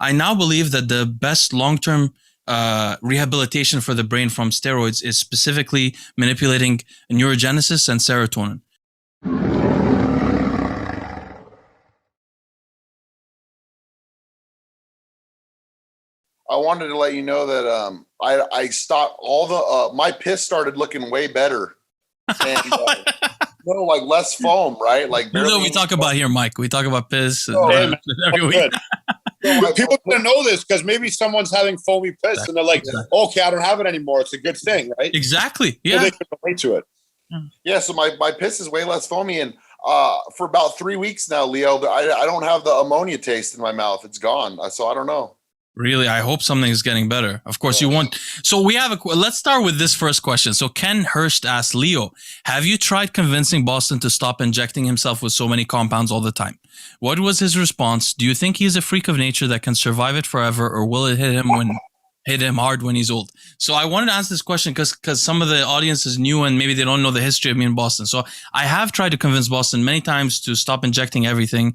I now believe that the best long-term rehabilitation for the brain from steroids is specifically manipulating neurogenesis and serotonin. I wanted to let you know that I stopped all the my piss started looking way better, and like less foam, right? Like That's what we talk about here, Mike. We talk about piss every week. People don't know this because maybe someone's having foamy piss and they're like, okay, I don't have it anymore. It's a good thing, right? Exactly. Yeah. So they can relate to it. Yeah. So my piss is way less foamy, and for about 3 weeks now, Leo, I don't have the ammonia taste in my mouth. It's gone. So I don't know. Really, I hope something's getting better. Of course, you want. So we have let's start with this first question. So Ken Hurst asks, Leo, have you tried convincing Boston to stop injecting himself with so many compounds all the time? What was his response? Do you think he's a freak of nature that can survive it forever, or will it hit him hard when he's old? So I wanted to answer this question because some of the audience is new and maybe they don't know the history of me in Boston. So I have tried to convince Boston many times to stop injecting everything.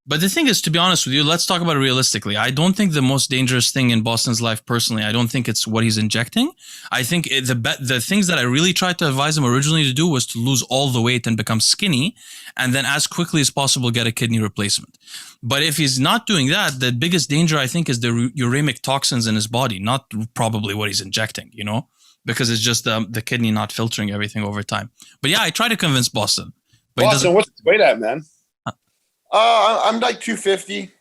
But the thing is, to be honest with you, let's talk about it realistically. I don't think the most dangerous thing in Boston's life, personally, I don't think it's what he's injecting. I think the things that I really tried to advise him originally to do was to lose all the weight and become skinny, and then as quickly as possible get a kidney replacement. But if he's not doing that, the biggest danger, I think, is the uremic toxins in his body, not probably what he's injecting, because it's just the kidney not filtering everything over time. But yeah, I try to convince Boston. Boston, what's the weight at, man? I'm like 250.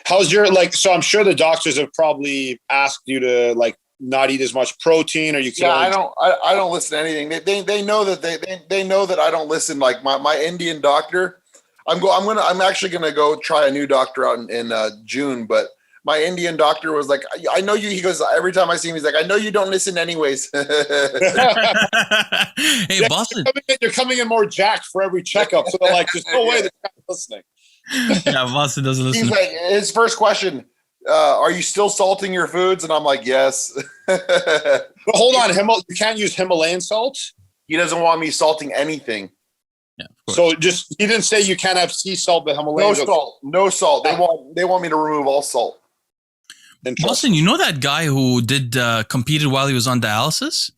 How's your so I'm sure the doctors have probably asked you to not eat as much protein, or you can. Yeah, I don't listen to anything. They know that they know that I don't listen. Like my Indian doctor, I'm actually gonna go try a new doctor out in June. But my Indian doctor was like, I know you. He goes, every time I see him, he's like, I know you don't listen anyways. Hey, Boston, you're coming in more jacked for every checkup. So they're like, there's no way they're not listening. Yeah, Boston doesn't listen. He's like, his first question, are you still salting your foods? And I'm like, yes. But hold on, you can't use Himalayan salt? He doesn't want me salting anything. Yeah, so he didn't say you can't have sea salt, but Himalayan salt. No salt. They want me to remove all salt. Boston, you know that guy who competed while he was on dialysis?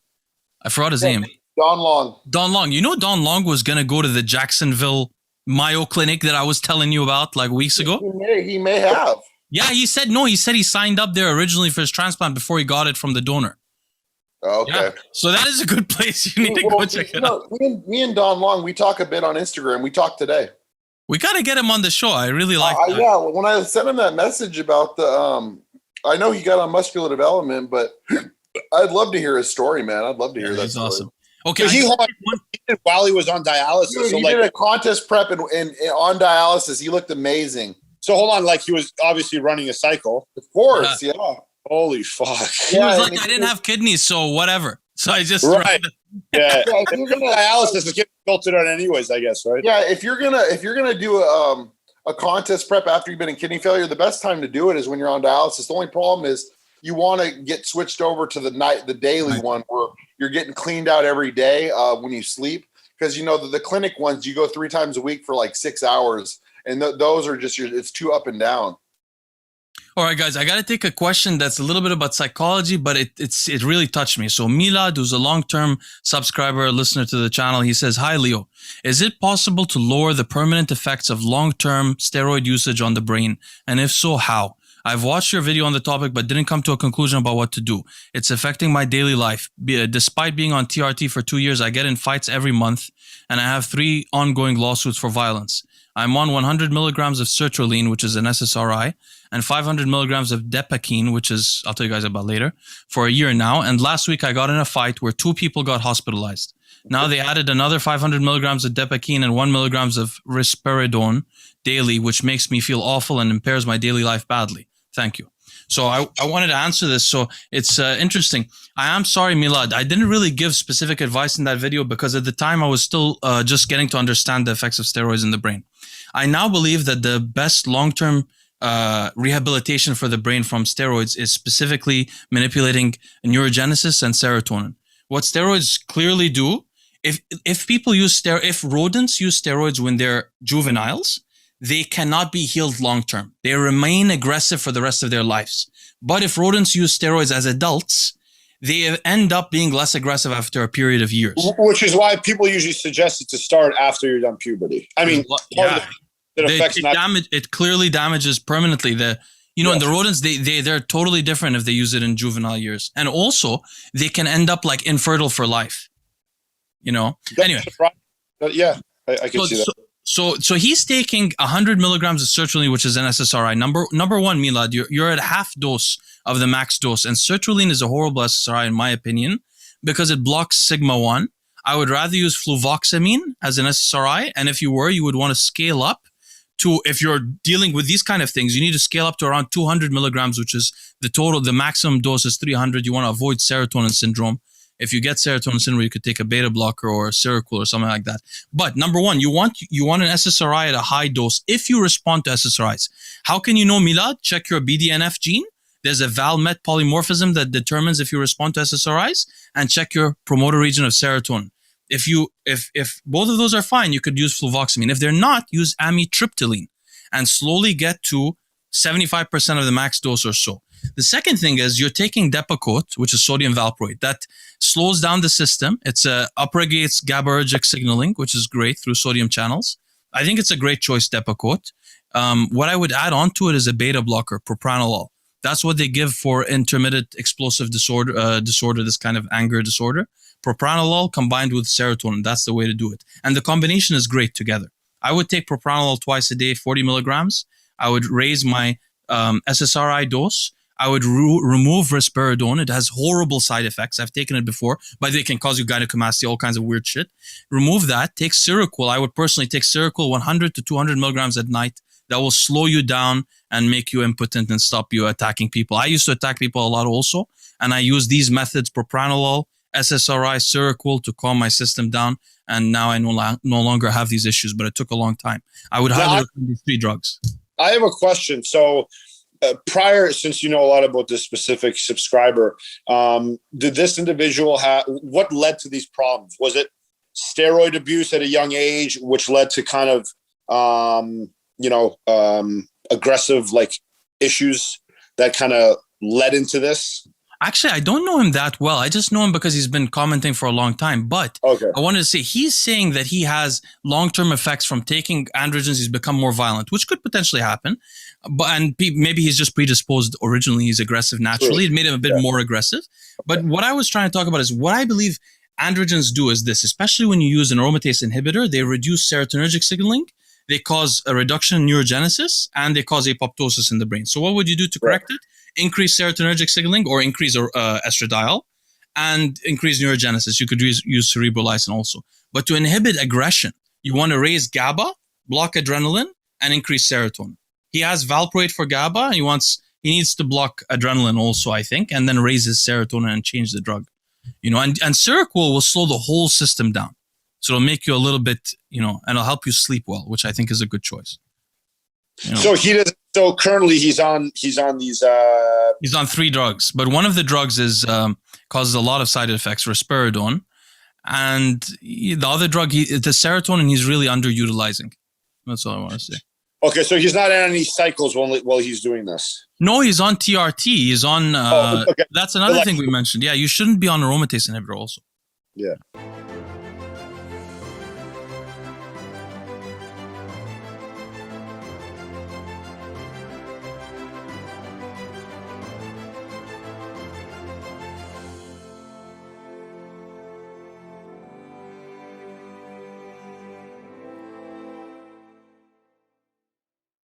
I forgot his name. Don Long. Don Long. You know Don Long was going to go to the Jacksonville Mayo Clinic that I was telling you about weeks ago? He may have. Yeah, he said no. He said he signed up there originally for his transplant before he got it from the donor. Okay. Yeah. So that is a good place. You need to go check it out. Me and Don Long, we talk a bit on Instagram. We talked today. We got to get him on the show. I really like that. Yeah, when I sent him that message about I know he got on muscular development, but I'd love to hear his story, man. I'd love to hear that. That's story. Awesome. Okay, he did while he was on dialysis. Dude, he did a contest prep and on dialysis. He looked amazing. So hold on, he was obviously running a cycle. Of course, yeah. Holy fuck. He was like, I didn't have kidneys, so whatever. So I just right. Yeah. Dialysis is getting filtered out anyways, I guess, right? Yeah, if you're gonna do a contest prep after you've been in kidney failure, the best time to do it is when you're on dialysis. The only problem is you want to get switched over to the daily one where you're getting cleaned out every day when you sleep, because the clinic ones you go 3 times a week for like 6 hours, and those are just it's too up and down. All right, guys, I got to take a question that's a little bit about psychology, but it really touched me. So Milad, who's a long-term subscriber, listener to the channel, he says, hi, Leo. Is it possible to lower the permanent effects of long-term steroid usage on the brain? And if so, how? I've watched your video on the topic, but didn't come to a conclusion about what to do. It's affecting my daily life. Despite being on TRT for 2 years, I get in fights every month, and I have 3 ongoing lawsuits for violence. I'm on 100 milligrams of sertraline, which is an SSRI, and 500 milligrams of depakine, which is, I'll tell you guys about later, for a year now. And last week I got in a fight where 2 people got hospitalized. Now they added another 500 milligrams of depakine and 1 milligrams of risperidone daily, which makes me feel awful and impairs my daily life badly. Thank you. So I wanted to answer this. So it's interesting. I am sorry, Milad. I didn't really give specific advice in that video because at the time I was still just getting to understand the effects of steroids in the brain. I now believe that the best long-term rehabilitation for the brain from steroids is specifically manipulating neurogenesis and serotonin. What steroids clearly do, if rodents use steroids when they're juveniles, they cannot be healed long term. They remain aggressive for the rest of their lives. But if rodents use steroids as adults, they end up being less aggressive after a period of years. Which is why people usually suggest it to start after you're done puberty. I mean, it clearly damages permanently in the rodents, they're totally different if they use it in juvenile years. And also, they can end up like infertile for life. Anyway. Yeah, I can see that. So he's taking 100 milligrams of sertraline, which is an SSRI. Number one, Milad, you're at half dose of the max dose. And sertraline is a horrible SSRI, in my opinion, because it blocks sigma-1. I would rather use fluvoxamine as an SSRI. And if you would want to scale up to, if you're dealing with these kind of things, you need to scale up to around 200 milligrams, which is the maximum dose is 300. You want to avoid serotonin syndrome. If you get serotonin syndrome, you could take a beta blocker or a Seroquel or something like that. But number one, you want an SSRI at a high dose if you respond to SSRIs. How can you know, Milad? Check your BDNF gene. There's a Val-Met polymorphism that determines if you respond to SSRIs, and check your promoter region of serotonin. If both of those are fine, you could use fluvoxamine. If they're not, use amitriptyline and slowly get to 75% of the max dose or so. The second thing is you're taking Depakote, which is sodium valproate. That slows down the system. It's upregulates GABAergic signaling, which is great through sodium channels. I think it's a great choice, Depakote. What I would add on to it is a beta blocker, propranolol. That's what they give for intermittent explosive disorder, this kind of anger disorder. Propranolol combined with serotonin. That's the way to do it. And the combination is great together. I would take propranolol twice a day, 40 milligrams. I would raise my SSRI dose. I would remove risperidone. It has horrible side effects. I've taken it before, but they can cause you gynecomastia, all kinds of weird shit. Remove that. Take Seroquel. I would personally take Seroquel 100 to 200 milligrams at night. That will slow you down and make you impotent and stop you attacking people. I used to attack people a lot also, and I use these methods, propranolol, SSRI, Seroquel, to calm my system down, and now I no longer have these issues, but it took a long time. I would highly recommend these 3 drugs. I have a question. So prior, since you know a lot about this specific subscriber, did this individual what led to these problems? Was it steroid abuse at a young age, which led to kind of, aggressive issues that kind of led into this? Actually, I don't know him that well. I just know him because he's been commenting for a long time. But okay. I wanted to say, he's saying that he has long-term effects from taking androgens. He's become more violent, which could potentially happen. And maybe he's just predisposed. Originally, he's aggressive naturally. It made him a bit more aggressive. But what I was trying to talk about is what I believe androgens do is this, especially when you use an aromatase inhibitor, they reduce serotonergic signaling. They cause a reduction in neurogenesis, and they cause apoptosis in the brain. So what would you do to correct it? Increase serotonergic signaling or increase estradiol and increase neurogenesis. You could use cerebrolysin also. But to inhibit aggression, you want to raise GABA, block adrenaline, and increase serotonin. He has valproate for GABA. He needs to block adrenaline also, I think, and then raise his serotonin and change the drug. And Seroquel will slow the whole system down. So it'll make you a little bit, and it'll help you sleep well, which I think is a good choice. So he does. So currently he's on these. He's on 3 drugs, but one of the drugs causes a lot of side effects, risperidone, and the other drug, the serotonin, he's really underutilizing. That's all I want to say. Okay, so he's not on any cycles while he's doing this. No, he's on TRT. He's on. Okay. That's another thing we mentioned. Yeah, you shouldn't be on aromatase inhibitor also. Yeah.